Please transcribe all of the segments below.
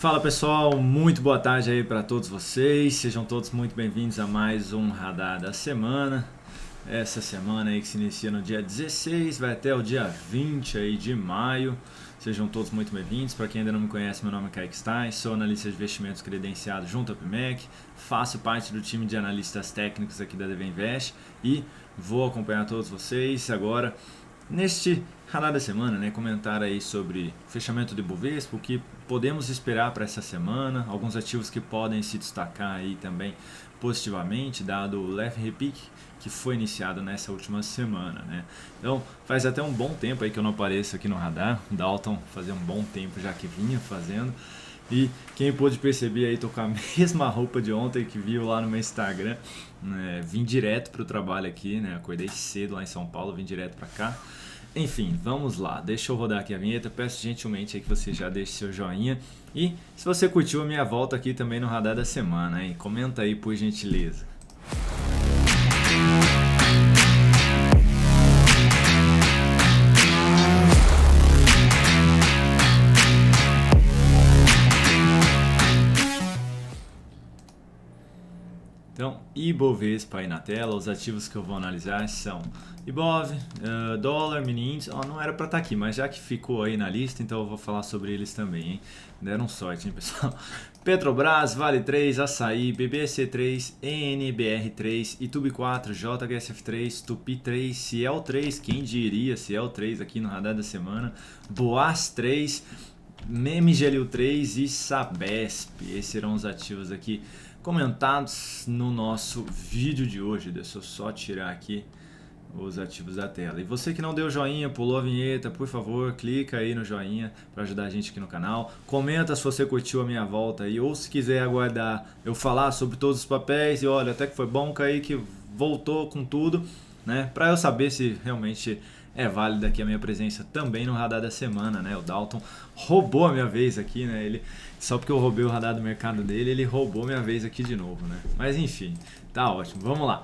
Fala pessoal, muito boa tarde aí para todos vocês, sejam todos muito bem-vindos a mais um Radar da Semana. Essa semana aí que se inicia no dia 16, vai até o dia 20 aí de maio. Sejam todos muito bem-vindos. Para quem ainda não me conhece, meu nome é Kaique Stein, sou analista de investimentos credenciado junto à PMEC, faço parte do time de analistas técnicos aqui da DV Invest e vou acompanhar todos vocês agora neste Radar da Semana, né, comentar aí sobre fechamento de Bovespa, o que podemos esperar para essa semana, alguns ativos que podem se destacar aí também positivamente, dado o leve repique que foi iniciado nessa última semana, né? Então, faz até um bom tempo aí que eu não apareço aqui no Radar, o Dalton fazia um bom tempo já que vinha fazendo, e quem pôde perceber aí, tô com a mesma roupa de ontem que viu lá no meu Instagram, né? Vim direto para o trabalho aqui, né? Acordei cedo lá em São Paulo, vim direto para cá. Enfim, vamos lá, deixa eu rodar aqui a vinheta, peço gentilmente aí que você já deixe seu joinha e se você curtiu a minha volta aqui também no Radar da Semana, hein? Comenta aí por gentileza. Então, Ibovespa aí na tela, os ativos que eu vou analisar são Ibov, dólar, mini índice, não era para estar aqui, mas já que ficou aí na lista, então eu vou falar sobre eles também, hein? Deram sorte, hein, pessoal? Petrobras, Vale 3, Açaí, BBC3, NBR3, Itube 4, JHSF3, Tupi 3, Ciel 3, quem diria Ciel 3 aqui no Radar da Semana, Boas 3, MGLU 3 e Sabesp. Esses serão os ativos aqui comentados no nosso vídeo de hoje. Deixa eu só tirar aqui os ativos da tela. E você que não deu joinha, pulou a vinheta, por favor, clica aí no joinha para ajudar a gente aqui no canal. Comenta se você curtiu a minha volta aí, ou se quiser aguardar eu falar sobre todos os papéis. E olha, até que foi bom, Kaique voltou com tudo, né? Para eu saber se realmente é válida aqui a minha presença também no Radar da Semana, né? O Dalton roubou a minha vez aqui, né? Ele, só porque eu roubei o radar do mercado dele, ele roubou minha vez aqui de novo, né? Mas enfim, tá ótimo. Vamos lá.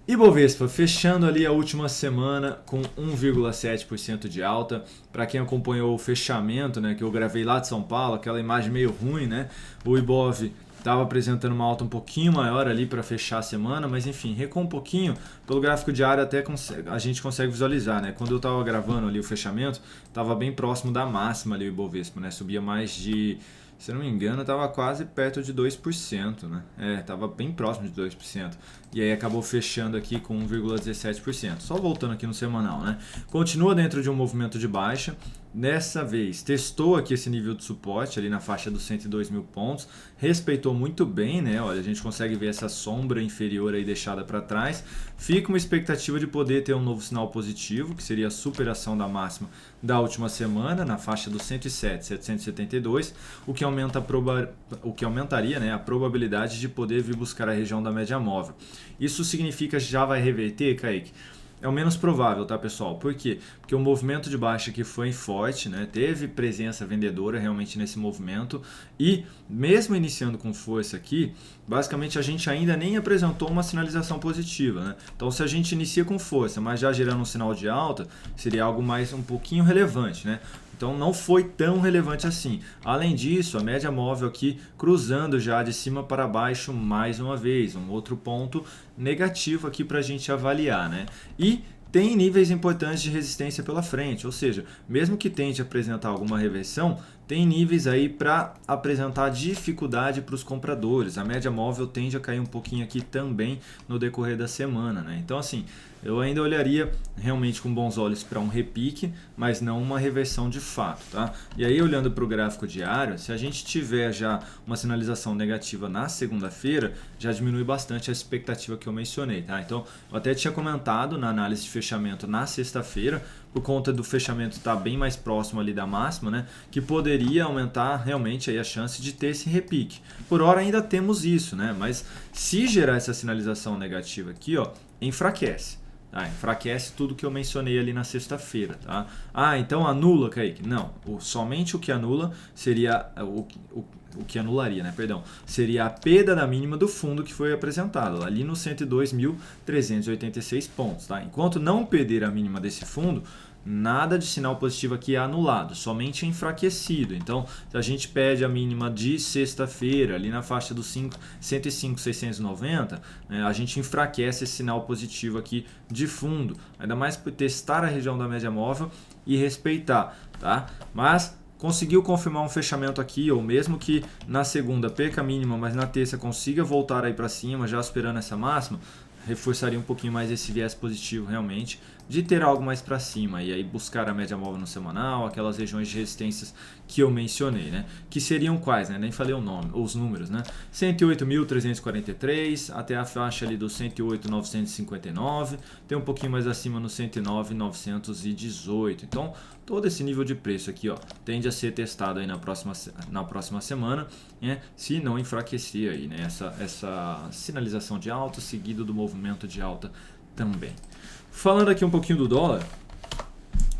Ibovespa fechando ali a última semana com 1,7% de alta. Para quem acompanhou o fechamento, né, que eu gravei lá de São Paulo, aquela imagem meio ruim, né? O Ibov estava apresentando uma alta um pouquinho maior ali para fechar a semana, mas enfim, recuou um pouquinho. Pelo gráfico diário até a gente consegue visualizar, né? Quando eu estava gravando ali o fechamento, estava bem próximo da máxima ali o Ibovespa, né? Subia mais de, se eu não me engano, estava quase perto de 2%, né? Estava bem próximo de 2%. E aí acabou fechando aqui com 1,17%. Só voltando aqui no semanal, né? Continua dentro de um movimento de baixa. Dessa vez testou aqui esse nível de suporte ali na faixa dos 102 mil pontos, respeitou muito bem, né? Olha, a gente consegue ver essa sombra inferior aí deixada para trás. Fica uma expectativa de poder ter um novo sinal positivo, que seria a superação da máxima da última semana na faixa dos 107,772, o que aumentaria, né, a probabilidade de poder vir buscar a região da média móvel. Isso significa que já vai reverter, Kaique? É o menos provável, tá, pessoal? Por quê? Porque o movimento de baixa aqui foi forte, né? Teve presença vendedora realmente nesse movimento e mesmo iniciando com força aqui, basicamente a gente ainda nem apresentou uma sinalização positiva, né? Então se a gente inicia com força, mas já gerando um sinal de alta, seria algo mais um pouquinho relevante, né? Então não foi tão relevante assim. Além disso, a média móvel aqui cruzando já de cima para baixo mais uma vez. Um outro ponto negativo aqui para a gente avaliar, né? E tem níveis importantes de resistência pela frente, ou seja, mesmo que tente apresentar alguma reversão, tem níveis aí para apresentar dificuldade para os compradores. A média móvel tende a cair um pouquinho aqui também no decorrer da semana, né? Então assim, eu ainda olharia realmente com bons olhos para um repique, mas não uma reversão de fato, tá? E aí olhando para o gráfico diário, se a gente tiver já uma sinalização negativa na segunda-feira, já diminui bastante a expectativa que eu mencionei, tá? Então eu até tinha comentado na análise de fechamento na sexta-feira, por conta do fechamento estar bem mais próximo ali da máxima, né, que poderia aumentar realmente aí a chance de ter esse repique. Por hora ainda temos isso, né, mas se gerar essa sinalização negativa aqui, ó, enfraquece. Enfraquece tudo que eu mencionei ali na sexta-feira, tá? Então anula, Kaique? Não, somente o que anula seria o que anularia, né? Perdão, seria a perda da mínima do fundo que foi apresentado ali nos 102.386 pontos, tá? Enquanto não perder a mínima desse fundo, nada de sinal positivo aqui é anulado, somente enfraquecido. Então, se a gente pede a mínima de sexta-feira, ali na faixa dos 105,690, né, a gente enfraquece esse sinal positivo aqui de fundo, ainda mais por testar a região da média móvel e respeitar, tá? Mas conseguiu confirmar um fechamento aqui, ou mesmo que na segunda perca a mínima, mas na terça consiga voltar aí para cima, já esperando essa máxima, reforçaria um pouquinho mais esse viés positivo realmente, de ter algo mais para cima e aí buscar a média móvel no semanal, aquelas regiões de resistências que eu mencionei, né? Que seriam quais, né? Nem falei o nome, os números, né? 108.343 até a faixa ali do 108.959, tem um pouquinho mais acima no 109.918. Então, todo esse nível de preço aqui, ó, tende a ser testado aí na próxima semana, né? Se não enfraquecer aí, né? Essa sinalização de alta seguido do movimento de alta também. Falando aqui um pouquinho do dólar,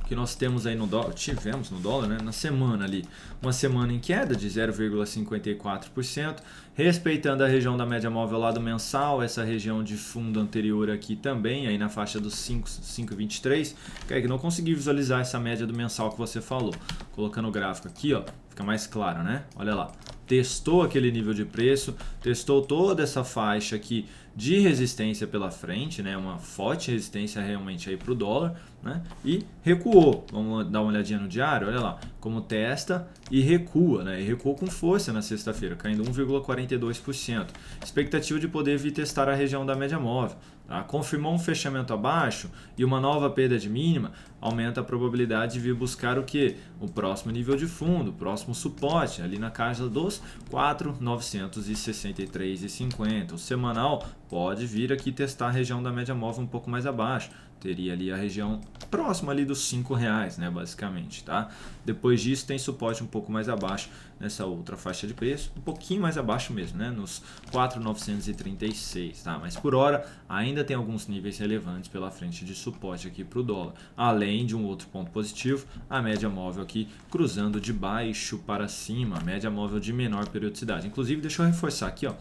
que nós temos aí no dólar, tivemos no dólar, né, na semana ali, uma semana em queda de 0,54%, respeitando a região da média móvel lá do mensal, essa região de fundo anterior aqui também, aí na faixa dos 5,23, que não consegui visualizar essa média do mensal que você falou. Colocando o gráfico aqui, ó, fica mais claro, né? Olha lá, testou aquele nível de preço, testou toda essa faixa aqui de resistência pela frente, né? Uma forte resistência realmente aí para o dólar, né? E recuou. Vamos dar uma olhadinha no diário, olha lá, como testa e recua, né? E recuou com força na sexta-feira, caindo 1,42%. Expectativa de poder vir testar a região da média móvel. Tá? Confirmou um fechamento abaixo e uma nova perda de mínima, aumenta a probabilidade de vir buscar o que? O próximo nível de fundo, o próximo suporte, ali na casa dos 4.963,50. O semanal pode vir aqui testar a região da média móvel um pouco mais abaixo. Teria ali a região próxima ali dos R$5, né, basicamente, tá? Depois disso tem suporte um pouco mais abaixo nessa outra faixa de preço, um pouquinho mais abaixo mesmo, né, nos 4.936, tá? Mas por hora ainda tem alguns níveis relevantes pela frente de suporte aqui para o dólar. Além de um outro ponto positivo, a média móvel aqui cruzando de baixo para cima, a média móvel de menor periodicidade. Inclusive, deixa eu reforçar aqui, ó.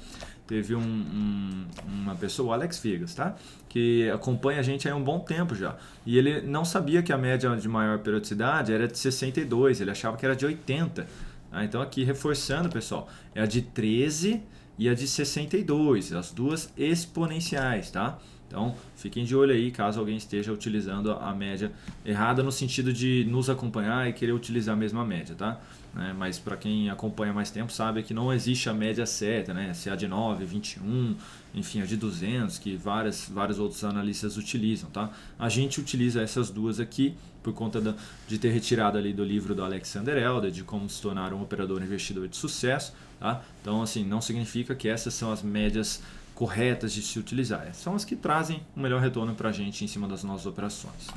Teve uma pessoa, o Alex Vegas, tá? Que acompanha a gente há um bom tempo já. E ele não sabia que a média de maior periodicidade era de 62, ele achava que era de 80. Tá? Então aqui reforçando, pessoal, é a de 13 e a de 62, as duas exponenciais, tá? Então, fiquem de olho aí caso alguém esteja utilizando a média errada no sentido de nos acompanhar e querer utilizar a mesma média, tá? Mas para quem acompanha mais tempo sabe que não existe a média certa, né? Se é a de 9, 21, enfim, a de 200, que vários outros analistas utilizam, tá? A gente utiliza essas duas aqui por conta de ter retirado ali do livro do Alexander Elder, de como se tornar um operador investidor de sucesso, tá? Então, assim, não significa que essas são as médias corretas de se utilizar. São as que trazem o melhor retorno para a gente em cima das nossas operações.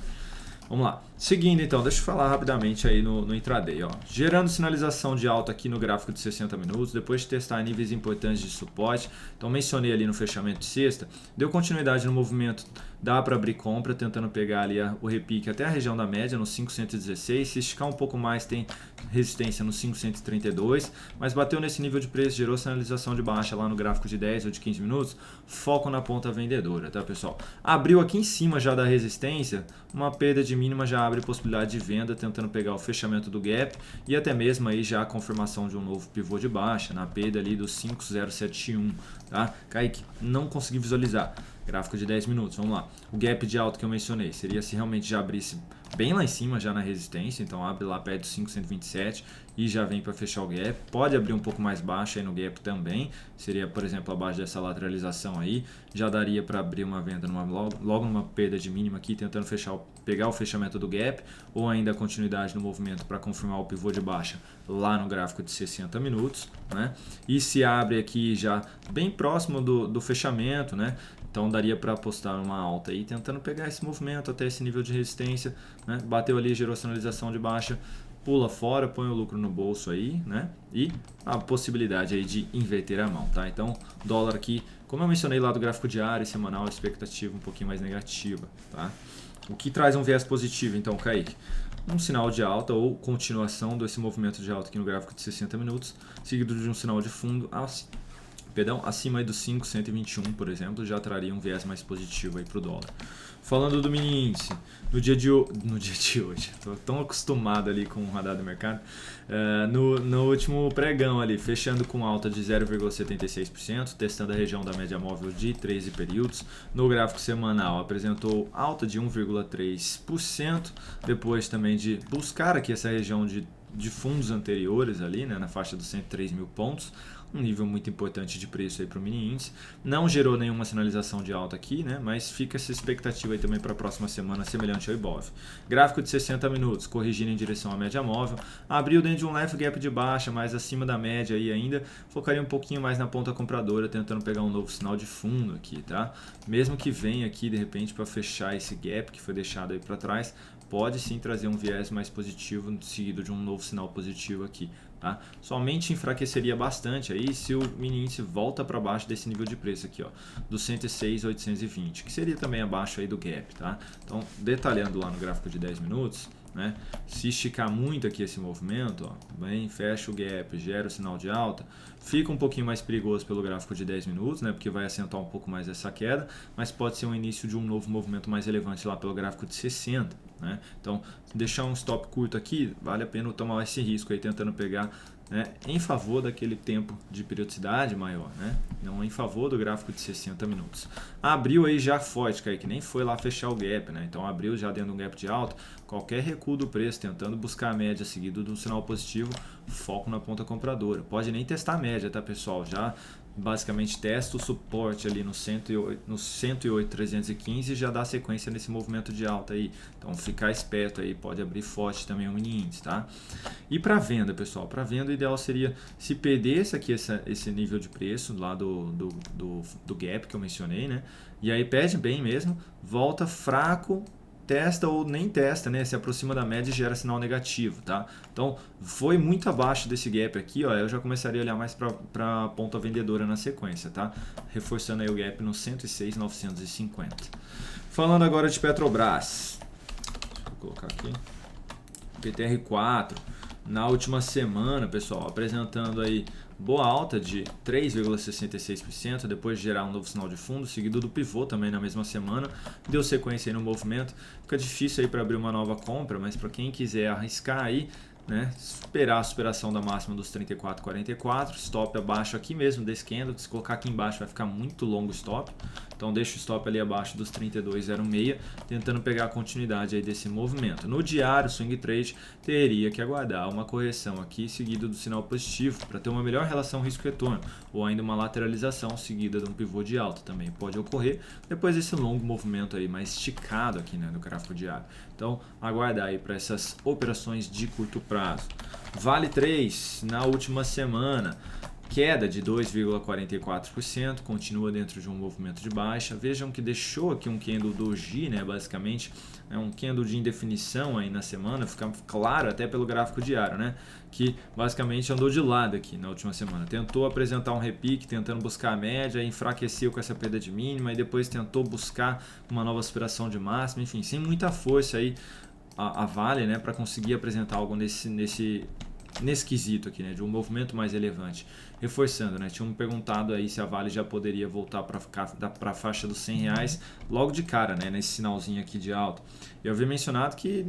Vamos lá. Seguindo então, deixa eu falar rapidamente aí no intraday. Ó. Gerando sinalização de alta aqui no gráfico de 60 minutos, depois de testar níveis importantes de suporte. Então mencionei ali no fechamento de sexta, deu continuidade no movimento, dá para abrir compra, tentando pegar ali o repique até a região da média, no 516. Se esticar um pouco mais, tem resistência no 532, mas bateu nesse nível de preço, gerou sinalização de baixa lá no gráfico de 10 ou de 15 minutos, foco na ponta vendedora, tá pessoal? Abriu aqui em cima já da resistência, uma perda de mínima já abre possibilidade de venda, tentando pegar o fechamento do gap e até mesmo aí já a confirmação de um novo pivô de baixa, na perda ali do 5071, tá? Kaique, não consegui visualizar. Gráfico de 10 minutos, vamos lá. O gap de alta que eu mencionei seria se realmente já abrisse bem lá em cima, já na resistência, então abre lá perto do 527 e já vem para fechar o gap. Pode abrir um pouco mais baixo aí no gap também, seria, por exemplo, abaixo dessa lateralização aí, já daria para abrir uma venda logo numa perda de mínima aqui, tentando pegar o fechamento do gap, ou ainda a continuidade no movimento para confirmar o pivô de baixa lá no gráfico de 60 minutos, né? E se abre aqui já bem próximo do fechamento, né? Então daria para apostar uma alta aí, tentando pegar esse movimento até esse nível de resistência, né? Bateu ali, gerou sinalização de baixa, pula fora, põe o lucro no bolso aí, né? E a possibilidade aí de inverter a mão, tá? Então, dólar aqui, como eu mencionei lá do gráfico diário e semanal, expectativa um pouquinho mais negativa, tá? O que traz um viés positivo, então, Kaique? Um sinal de alta ou continuação desse movimento de alta aqui no gráfico de 60 minutos, seguido de um sinal de fundo Perdão, acima aí dos 5,121, por exemplo, já traria um viés mais positivo aí para o dólar. Falando do mini índice, no dia de hoje, estou tão acostumado ali com o radar do mercado, no último pregão ali, fechando com alta de 0,76%, testando a região da média móvel de 13 períodos, no gráfico semanal apresentou alta de 1,3%, depois também de buscar aqui essa região de fundos anteriores ali, né, na faixa dos 103 mil pontos, um nível muito importante de preço aí para o mini índice. Não gerou nenhuma sinalização de alta aqui, né? Mas fica essa expectativa aí também para a próxima semana, semelhante ao Ibov. Gráfico de 60 minutos, corrigindo em direção à média móvel. Abriu dentro de um leve gap de baixa, mas acima da média aí ainda. Focaria um pouquinho mais na ponta compradora, tentando pegar um novo sinal de fundo aqui, tá? Mesmo que venha aqui de repente para fechar esse gap que foi deixado aí para trás, pode sim trazer um viés mais positivo, seguido de um novo sinal positivo aqui. Tá? Somente enfraqueceria bastante aí se o mini índice volta para baixo desse nível de preço aqui, ó, do 106.820, que seria também abaixo aí do gap, tá? Então, detalhando lá no gráfico de 10 minutos, né, se esticar muito aqui esse movimento, ó, bem, fecha o gap, gera o sinal de alta, fica um pouquinho mais perigoso pelo gráfico de 10 minutos, né, porque vai acentuar um pouco mais essa queda, mas pode ser um início de um novo movimento mais relevante lá pelo gráfico de 60. Né? Então, deixar um stop curto aqui, vale a pena tomar esse risco aí, tentando pegar, né, em favor daquele tempo de periodicidade maior, né? Não em favor do gráfico de 60 minutos. Abriu aí já forte, que nem foi lá fechar o gap, né? Então abriu já dentro de um gap de alta, qualquer recuo do preço, tentando buscar a média seguido de um sinal positivo, foco na ponta compradora. Pode nem testar a média, tá, pessoal? Já basicamente testa o suporte ali no 108.315 e já dá sequência nesse movimento de alta aí. Então ficar esperto aí, pode abrir forte também o mini índice, tá? E para venda, pessoal, para venda o ideal seria se perdesse aqui esse nível de preço lá do gap que eu mencionei, né? E aí perde bem mesmo, volta fraco, testa ou nem testa, né? Se aproxima da média e gera sinal negativo, tá? Então, foi muito abaixo desse gap aqui, ó, eu já começaria a olhar mais para a ponta vendedora na sequência, tá? Reforçando aí o gap no 106.950. Falando agora de Petrobras. Deixa eu colocar aqui. PTR4, na última semana, pessoal, apresentando aí boa alta de 3,66%, depois de gerar um novo sinal de fundo, seguido do pivô também na mesma semana, deu sequência aí no movimento. Fica difícil aí para abrir uma nova compra, mas para quem quiser arriscar aí, né, esperar a superação da máxima dos 34,44, stop abaixo aqui mesmo desse candle, se colocar aqui embaixo vai ficar muito longo o stop, então deixa o stop ali abaixo dos 32,06, tentando pegar a continuidade aí desse movimento. No diário, swing trade teria que aguardar uma correção aqui seguida do sinal positivo para ter uma melhor relação risco-retorno, ou ainda uma lateralização seguida de um pivô de alta também pode ocorrer depois desse longo movimento aí mais esticado aqui, né, no gráfico diário. Então aguardar aí para essas operações de curto prazo. Vale 3 na última semana, queda de 2,44%, continua dentro de um movimento de baixa. Vejam que deixou aqui um candle doji, né, basicamente é um candle de indefinição aí na semana, fica claro até pelo gráfico diário, né, que basicamente andou de lado aqui na última semana. Tentou apresentar um repique, tentando buscar a média, enfraqueceu com essa perda de mínima e depois tentou buscar uma nova aspiração de máxima, enfim, sem muita força aí a Vale, né, para conseguir apresentar algo nesse quesito aqui, né, de um movimento mais relevante. Reforçando, né, tinham me perguntado aí se a Vale já poderia voltar para a faixa dos R$100 logo de cara, né, nesse sinalzinho aqui de alta. Eu havia mencionado que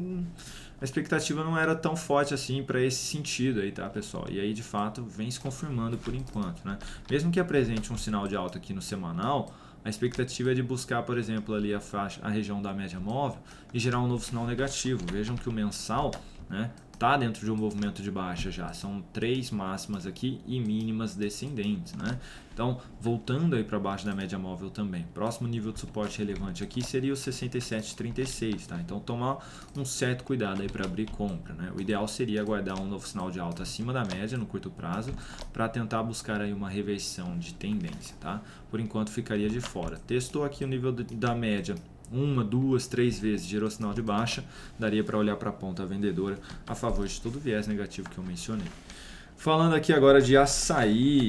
a expectativa não era tão forte assim para esse sentido aí, tá, pessoal? E aí, de fato, vem se confirmando por enquanto, né? Mesmo que apresente um sinal de alta aqui no semanal, a expectativa é de buscar, por exemplo, ali a região da média móvel e gerar um novo sinal negativo. Vejam que o mensal, né, tá dentro de um movimento de baixa já. São 3 máximas aqui e mínimas descendentes, né? Então, voltando aí para baixo da média móvel também. Próximo nível de suporte relevante aqui seria o 67,36, tá? Então, tomar um certo cuidado aí para abrir compra, né? O ideal seria aguardar um novo sinal de alta acima da média no curto prazo para tentar buscar aí uma reversão de tendência, tá? Por enquanto, ficaria de fora. Testou aqui o nível da média 1, 2, 3 vezes, gerou sinal de baixa, daria para olhar para a ponta vendedora a favor de todo o viés negativo que eu mencionei. Falando aqui agora de açaí,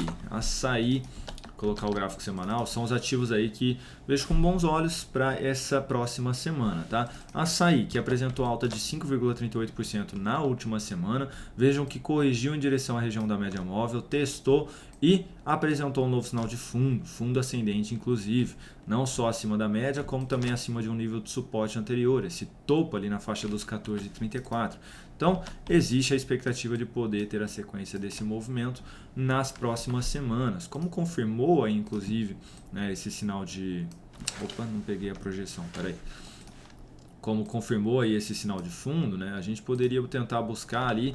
colocar o gráfico semanal, são os ativos aí que vejo com bons olhos para essa próxima semana, tá? Açaí, que apresentou alta de 5,38% na última semana, vejam que corrigiu em direção à região da média móvel, testou e apresentou um novo sinal de fundo ascendente inclusive, não só acima da média, como também acima de um nível de suporte anterior, esse topo ali na faixa dos 14,34. Então, existe a expectativa de poder ter a sequência desse movimento nas próximas semanas. Como confirmou aí, inclusive, né, esse sinal de... Opa, não peguei a projeção, peraí. Como confirmou aí esse sinal de fundo, né, a gente poderia tentar buscar ali...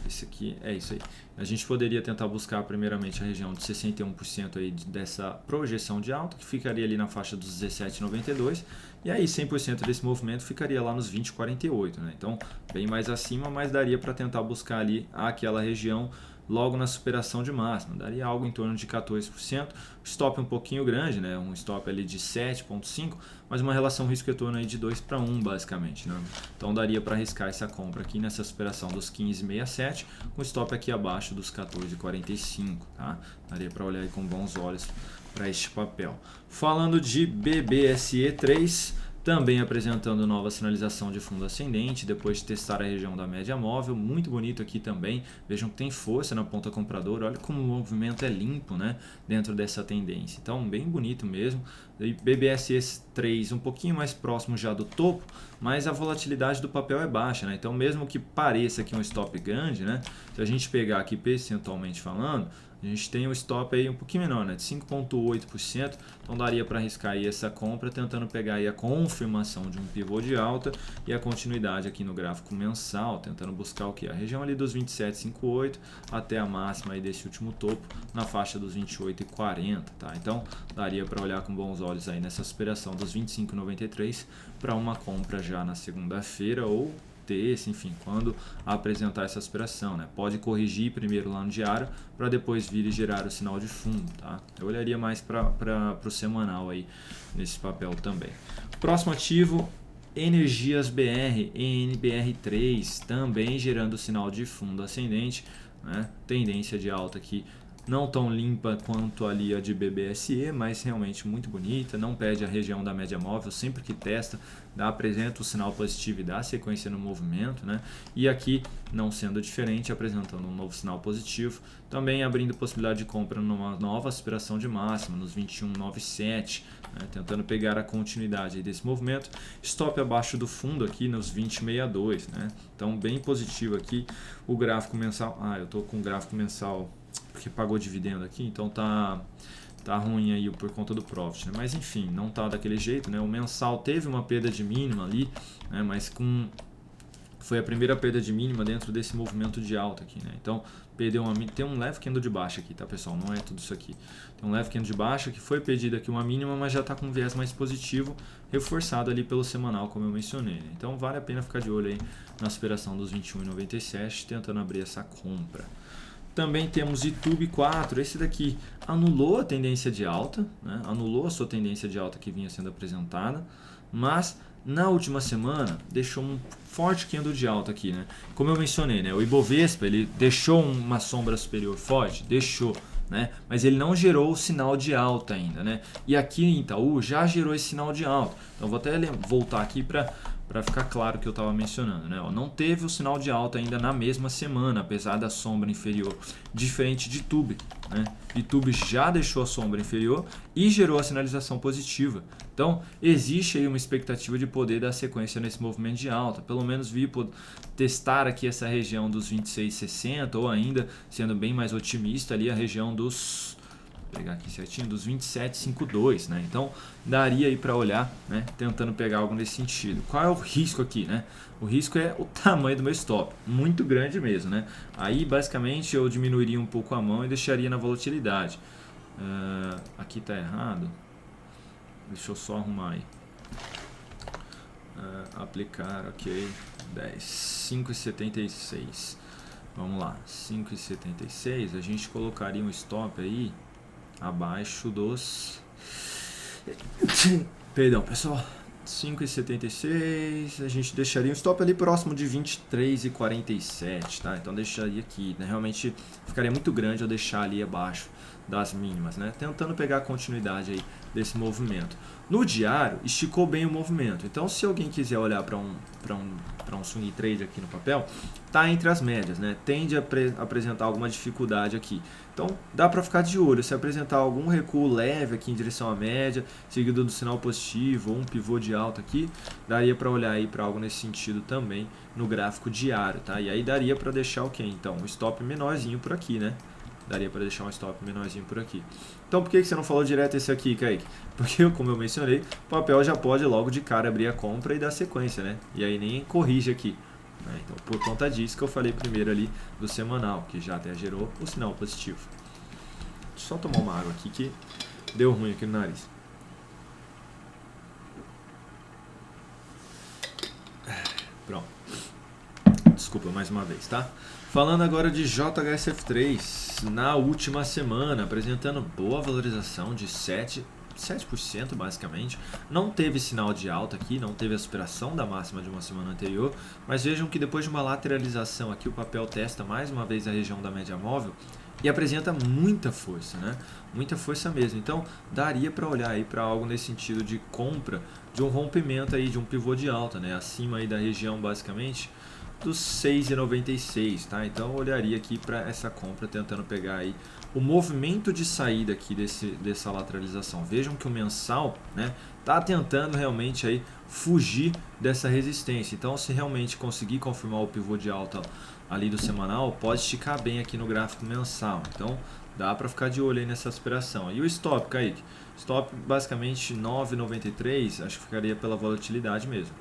Esse aqui é isso aí. A gente poderia tentar buscar primeiramente a região de 61% aí dessa projeção de alta, que ficaria ali na faixa dos 17,92, e aí 100% desse movimento ficaria lá nos 20,48, né? Então, bem mais acima, mas daria para tentar buscar ali aquela região logo na superação de máxima, daria algo em torno de 14%, stop um pouquinho grande, né? Um stop ali de 7,5, mas uma relação risco-retorno aí de 2:1 basicamente, né? Então daria para arriscar essa compra aqui nessa superação dos 15,67, com stop aqui abaixo dos 14,45, tá? Daria para olhar aí com bons olhos para este papel. Falando de BBSE3, também apresentando nova sinalização de fundo ascendente, depois de testar a região da média móvel, muito bonito aqui também, vejam que tem força na ponta compradora, olha como o movimento é limpo, né, dentro dessa tendência, então bem bonito mesmo. E BBSE 3 um pouquinho mais próximo já do topo, mas a volatilidade do papel é baixa, né? Então mesmo que pareça aqui um stop grande, né, se a gente pegar aqui percentualmente falando, a gente tem um stop aí um pouquinho menor, né, de 5,8%, então daria para arriscar aí essa compra, tentando pegar aí a confirmação de um pivô de alta e a continuidade aqui no gráfico mensal, tentando buscar o que? A região ali dos 27,58 até a máxima aí desse último topo na faixa dos 28,40, tá? Então daria para olhar com bons olhos aí nessa superação dos 25,93 para uma compra já na segunda-feira ou terça, enfim, quando apresentar essa aspiração, né? Pode corrigir primeiro lá no diário para depois vir e gerar o sinal de fundo, tá? Eu olharia mais para o semanal aí nesse papel também. Próximo ativo, Energias BR, ENBR3, também gerando sinal de fundo ascendente, né? Tendência de alta aqui não tão limpa quanto ali a de BBSE, mas realmente muito bonita, não perde a região da média móvel, sempre que testa, apresenta o sinal positivo e dá sequência no movimento, né? E aqui, não sendo diferente, apresentando um novo sinal positivo, também abrindo possibilidade de compra numa nova aspiração de máxima, nos 21,97, né? Tentando pegar a continuidade aí desse movimento, stop abaixo do fundo aqui nos 20,62, né? Então bem positivo aqui, o gráfico mensal, eu estou com o gráfico mensal porque pagou dividendo aqui, então tá ruim aí por conta do profit, né? Mas enfim, não tá daquele jeito, né? O mensal teve uma perda de mínima ali, né? Mas foi a primeira perda de mínima dentro desse movimento de alta aqui, né? Então tem um leve candle de baixa aqui, tá, pessoal? Não é tudo isso aqui. Tem um leve candle de baixa que foi perdida aqui uma mínima, mas já está com um viés mais positivo, reforçado ali pelo semanal, como eu mencionei, né? Então vale a pena ficar de olho aí na superação dos 21,97, tentando abrir essa compra. Também temos YouTube 4, esse daqui anulou a tendência de alta, né? Anulou a sua tendência de alta que vinha sendo apresentada, mas na última semana deixou um forte candle de alta aqui, né? Como eu mencionei, né? O Ibovespa ele deixou uma sombra superior forte, deixou, né? Mas ele não gerou o sinal de alta ainda, né? E aqui em Itaú já gerou esse sinal de alta. Então vou até voltar aqui para ficar claro o que eu estava mencionando, né? Não teve o sinal de alta ainda na mesma semana, apesar da sombra inferior, diferente de Tube, né? E Tube já deixou a sombra inferior e gerou a sinalização positiva. Então existe aí uma expectativa de poder dar sequência nesse movimento de alta, pelo menos vir testar aqui essa região dos 26,60 ou ainda, sendo bem mais otimista, ali a região dos... pegar aqui certinho, dos 27,52, né? Então daria aí para olhar, né? Tentando pegar algo nesse sentido. Qual é o risco aqui, né? O risco é o tamanho do meu stop, muito grande mesmo, né? Aí basicamente eu diminuiria um pouco a mão e deixaria na volatilidade. Aqui tá errado, deixa eu só arrumar aí. Aplicar, ok, 10, 5,76. Vamos lá, 5,76, a gente colocaria um stop aí abaixo dos... Perdão, pessoal. 5,76, a gente deixaria um stop ali próximo de 23,47, tá? Então deixaria aqui, né? Realmente ficaria muito grande eu deixar ali abaixo das mínimas, né? Tentando pegar a continuidade aí desse movimento. No diário, esticou bem o movimento. Então, se alguém quiser olhar para um swing trade aqui no papel, tá entre as médias, né? Tende a apresentar alguma dificuldade aqui. Então, dá para ficar de olho. Se apresentar algum recuo leve aqui em direção à média, seguido do sinal positivo ou um pivô de alta aqui, daria para olhar aí para algo nesse sentido também no gráfico diário, tá? E aí daria para deixar o quê? Então, um stop menorzinho por aqui, né? Daria para deixar um stop menorzinho por aqui. Então, por que você não falou direto esse aqui, Kaique? Porque, como eu mencionei, o papel já pode logo de cara abrir a compra e dar sequência, né? E aí nem corrige aqui. Então, por conta disso que eu falei primeiro ali do semanal, que já até gerou o sinal positivo. Deixa eu só tomar uma água aqui que deu ruim aqui no nariz. Pronto. Desculpa mais uma vez, tá? Falando agora de JHSF3, na última semana, apresentando boa valorização de 7% basicamente. Não teve sinal de alta aqui, não teve a superação da máxima de uma semana anterior, mas vejam que depois de uma lateralização aqui o papel testa mais uma vez a região da média móvel e apresenta muita força, né? Muita força mesmo. Então daria para olhar aí para algo nesse sentido de compra, de um rompimento aí de um pivô de alta, né? Acima aí da região basicamente dos 6,96, tá? Então eu olharia aqui para essa compra tentando pegar aí o movimento de saída aqui dessa lateralização. Vejam que o mensal, né, tá tentando realmente aí fugir dessa resistência. Então se realmente conseguir confirmar o pivô de alta ali do semanal, pode esticar bem aqui no gráfico mensal. Então dá para ficar de olho aí nessa aspiração. E o stop, Kaique? Stop basicamente 9,93, acho que ficaria pela volatilidade mesmo.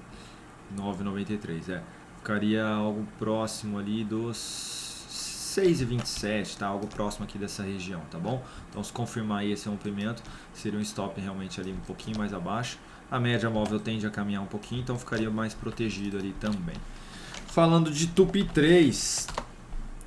9,93, ficaria algo próximo ali dos 6,27, tá? Algo próximo aqui dessa região, tá bom? Então se confirmar aí esse rompimento, seria um stop realmente ali um pouquinho mais abaixo. A média móvel tende a caminhar um pouquinho, então ficaria mais protegido ali também. Falando de Tupi 3,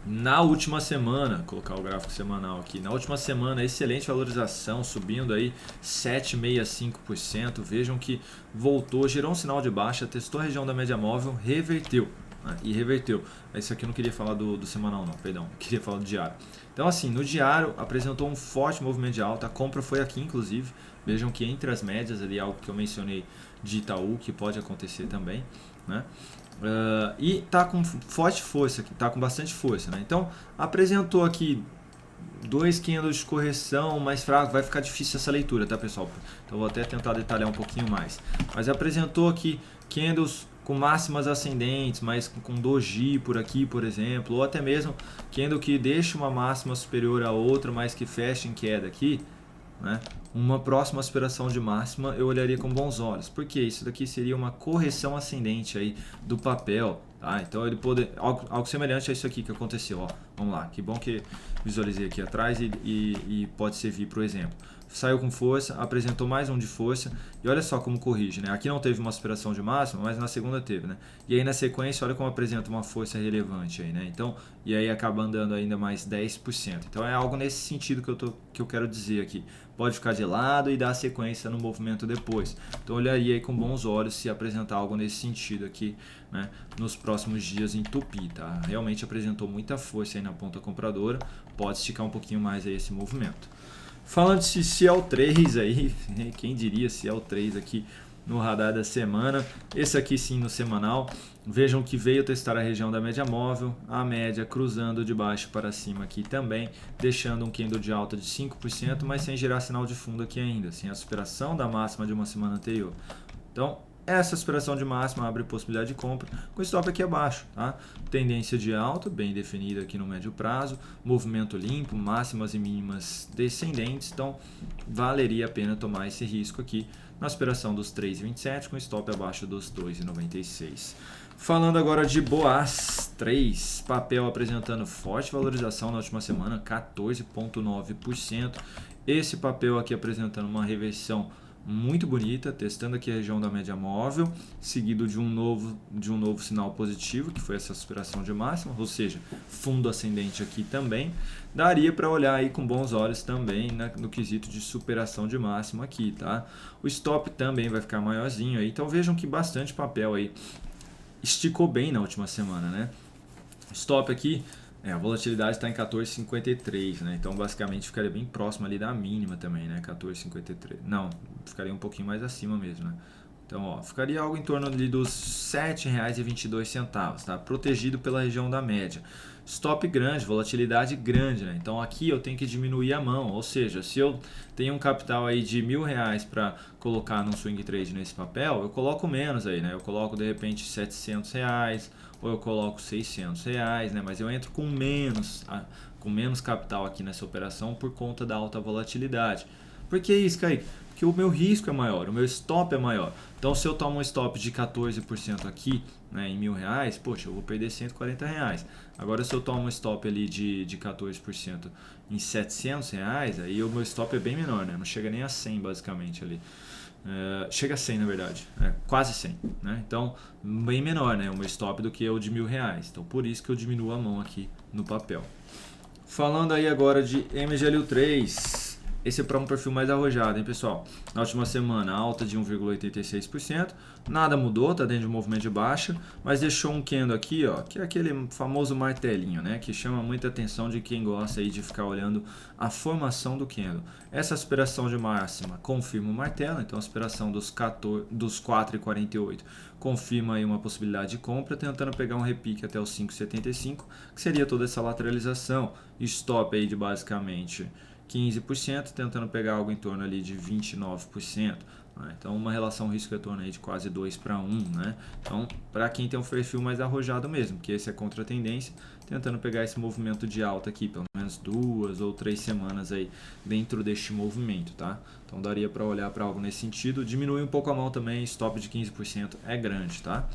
na última semana, colocar o gráfico semanal aqui, na última semana, excelente valorização, subindo aí 7,65%. Vejam que voltou, gerou um sinal de baixa, testou a região da média móvel, reverteu. E reverteu. Esse aqui eu não queria falar do semanal não, perdão, eu queria falar do diário. Então assim, no diário apresentou um forte movimento de alta, a compra foi aqui inclusive. Vejam que entre as médias ali, algo que eu mencionei de Itaú, que pode acontecer também, né? E tá com forte força, tá com bastante força, né? Então apresentou aqui dois candles de correção mais fraco, vai ficar difícil essa leitura, tá pessoal? Então vou até tentar detalhar um pouquinho mais. Mas apresentou aqui candles com máximas ascendentes, mas com doji por aqui, por exemplo, ou até mesmo candle que deixa uma máxima superior a outra, mas que fecha em queda aqui, né? Uma próxima aspiração de máxima eu olharia com bons olhos, porque isso daqui seria uma correção ascendente aí do papel, tá? Então ele pode algo semelhante a isso aqui que aconteceu, ó. Vamos lá, que bom que visualizei aqui atrás e pode servir para o exemplo. Saiu com força, apresentou mais um de força e olha só como corrige, né? Aqui não teve uma aspiração de máxima, mas na segunda teve, né? E aí na sequência, olha como apresenta uma força relevante aí, né? Então, e aí acaba andando ainda mais 10%. Então é algo nesse sentido que eu quero dizer aqui. Pode ficar de lado e dar sequência no movimento depois. Então eu olharia aí com bons olhos se apresentar algo nesse sentido aqui, né? Nos próximos dias em Tupi, tá? Realmente apresentou muita força aí na ponta compradora, pode esticar um pouquinho mais aí esse movimento. Falando de CL3 aí, quem diria CL3 aqui no radar da semana, esse aqui sim no semanal, vejam que veio testar a região da média móvel, a média cruzando de baixo para cima aqui também, deixando um candle de alta de 5%, mas sem gerar sinal de fundo aqui ainda, sem a superação da máxima de uma semana anterior. Então, essa superação de máxima abre possibilidade de compra com stop aqui abaixo, tá? Tendência de alta bem definida aqui no médio prazo, movimento limpo, máximas e mínimas descendentes, então valeria a pena tomar esse risco aqui na superação dos 3,27 com stop abaixo dos 2,96. Falando agora de Boas 3, papel apresentando forte valorização na última semana, 14,9%. Esse papel aqui apresentando uma reversão muito bonita, testando aqui a região da média móvel, seguido de um novo sinal positivo, que foi essa superação de máxima, ou seja, fundo ascendente aqui também. Daria para olhar aí com bons olhos também, né, no quesito de superação de máxima aqui, tá? O stop também vai ficar maiorzinho aí, então vejam que bastante papel aí esticou bem na última semana, né? Stop aqui, a volatilidade está em 14,53, né? Então basicamente ficaria bem próximo ali da mínima também, né? 14,53. Não, ficaria um pouquinho mais acima mesmo, né? Então, ó, ficaria algo em torno ali dos R$ 7,22, tá? Protegido pela região da média. Stop grande, volatilidade grande, né? Então aqui eu tenho que diminuir a mão, ou seja, se eu tenho um capital aí de R$ 1.000 para colocar num swing trade nesse papel, eu coloco menos aí, né? Eu coloco de repente R$ 700, ou eu coloco R$ 600, né? Mas eu entro com menos capital aqui nessa operação por conta da alta volatilidade. Por que isso, Kaique? Porque o meu risco é maior, o meu stop é maior. Então, se eu tomo um stop de 14% aqui, né, em R$ 1.000, poxa, eu vou perder R$ 140. Agora, se eu tomo um stop ali de 14% em R$ 700, aí o meu stop é bem menor, né? Não chega nem a 100 basicamente ali. Chega a 100 na verdade, quase 100, né? Então bem menor, né, o meu stop do que o de R$ 1.000, então por isso que eu diminuo a mão aqui no papel. Falando aí agora de MGLU3, esse é para um perfil mais arrojado, hein, pessoal? Na última semana, alta de 1,86%, nada mudou, tá dentro de um movimento de baixa, mas deixou um candle aqui, ó, que é aquele famoso martelinho, né, que chama muita atenção de quem gosta aí de ficar olhando a formação do candle. Essa aspiração de máxima confirma o martelo, então a aspiração dos 4,48 confirma aí uma possibilidade de compra, tentando pegar um repique até os 5,75, que seria toda essa lateralização, stop aí de basicamente 15%, tentando pegar algo em torno ali de 29%. Né? Então, uma relação risco-retorno aí de quase 2 para 1. Né? Então, para quem tem um perfil mais arrojado mesmo, que esse é contra a tendência, tentando pegar esse movimento de alta aqui, pelo menos 2 ou 3 semanas aí dentro deste movimento. Tá? Então, daria para olhar para algo nesse sentido. Diminui um pouco a mão também, stop de 15% é grande. Tá?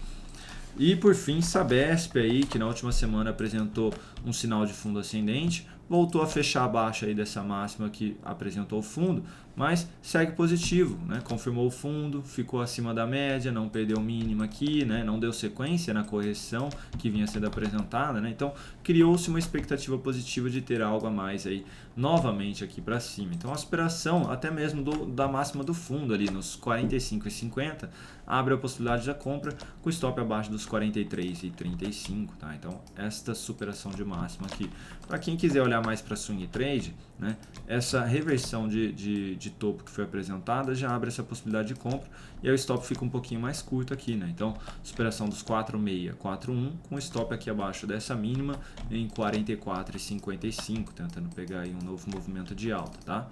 E por fim, Sabesp aí, que na última semana apresentou um sinal de fundo ascendente, voltou a fechar abaixo aí dessa máxima que apresentou o fundo, mas segue positivo, né? Confirmou o fundo, ficou acima da média, não perdeu o mínimo aqui, né? Não deu sequência na correção que vinha sendo apresentada, né? Então criou-se uma expectativa positiva de ter algo a mais aí novamente aqui para cima. Então a aspiração até mesmo da máxima do fundo ali nos 45,50 abre a possibilidade da compra com stop abaixo dos 43,35, tá? Então esta superação de máxima aqui, para quem quiser olhar mais para swing trade, né? Essa reversão de topo que foi apresentada já abre essa possibilidade de compra e aí o stop fica um pouquinho mais curto aqui, né? Então superação dos 4641 com stop aqui abaixo dessa mínima em 44,55, tentando pegar aí um novo movimento de alta, tá?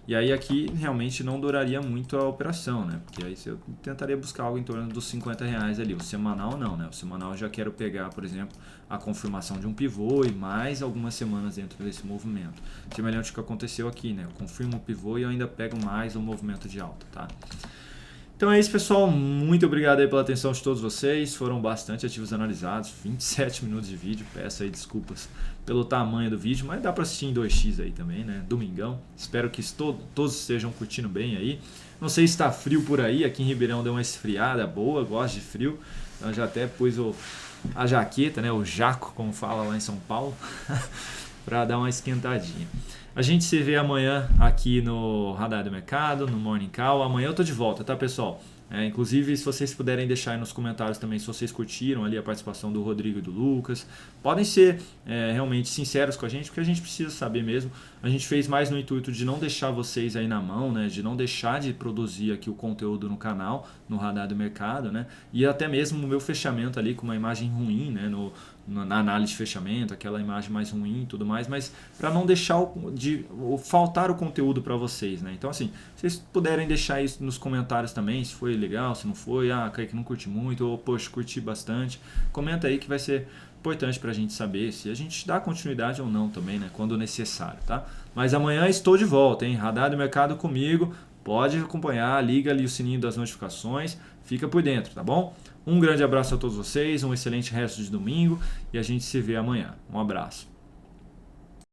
E aí aqui realmente não duraria muito a operação, né? Porque aí eu tentaria buscar algo em torno dos R$ 50 ali. O semanal não, né? O semanal eu já quero pegar, por exemplo, a confirmação de um pivô e mais algumas semanas dentro desse movimento. Semelhante ao que aconteceu aqui, né? Eu confirmo o pivô e eu ainda pego mais um movimento de alta, tá? Então é isso, pessoal. Muito obrigado aí pela atenção de todos vocês. Foram bastante ativos analisados, 27 minutos de vídeo. Peço aí desculpas pelo tamanho do vídeo, mas dá para assistir em 2x aí também, né? Domingão. Espero que todos estejam curtindo bem aí. Não sei se está frio por aí. Aqui em Ribeirão deu uma esfriada boa, gosto de frio. Então já até pus a jaqueta, né? O jaco, como fala lá em São Paulo, para dar uma esquentadinha. A gente se vê amanhã aqui no Radar do Mercado, no Morning Call. Amanhã eu tô de volta, tá, pessoal? Inclusive, se vocês puderem deixar aí nos comentários também se vocês curtiram ali a participação do Rodrigo e do Lucas. Podem ser realmente sinceros com a gente, porque a gente precisa saber mesmo. A gente fez mais no intuito de não deixar vocês aí na mão, né? De não deixar de produzir aqui o conteúdo no canal, no Radar do Mercado, né? E até mesmo o meu fechamento ali com uma imagem ruim, né? Na análise de fechamento, aquela imagem mais ruim e tudo mais, mas para não deixar faltar o conteúdo para vocês, né? Então, assim, se vocês puderem deixar isso nos comentários também, se foi legal, se não foi, Kaique, não curti muito, ou poxa, curti bastante, comenta aí que vai ser importante para a gente saber se a gente dá continuidade ou não também, né? Quando necessário, tá? Mas amanhã estou de volta, hein? Radar do Mercado comigo, pode acompanhar, liga ali o sininho das notificações, fica por dentro, tá bom? Um grande abraço a todos vocês, um excelente resto de domingo e a gente se vê amanhã. Um abraço.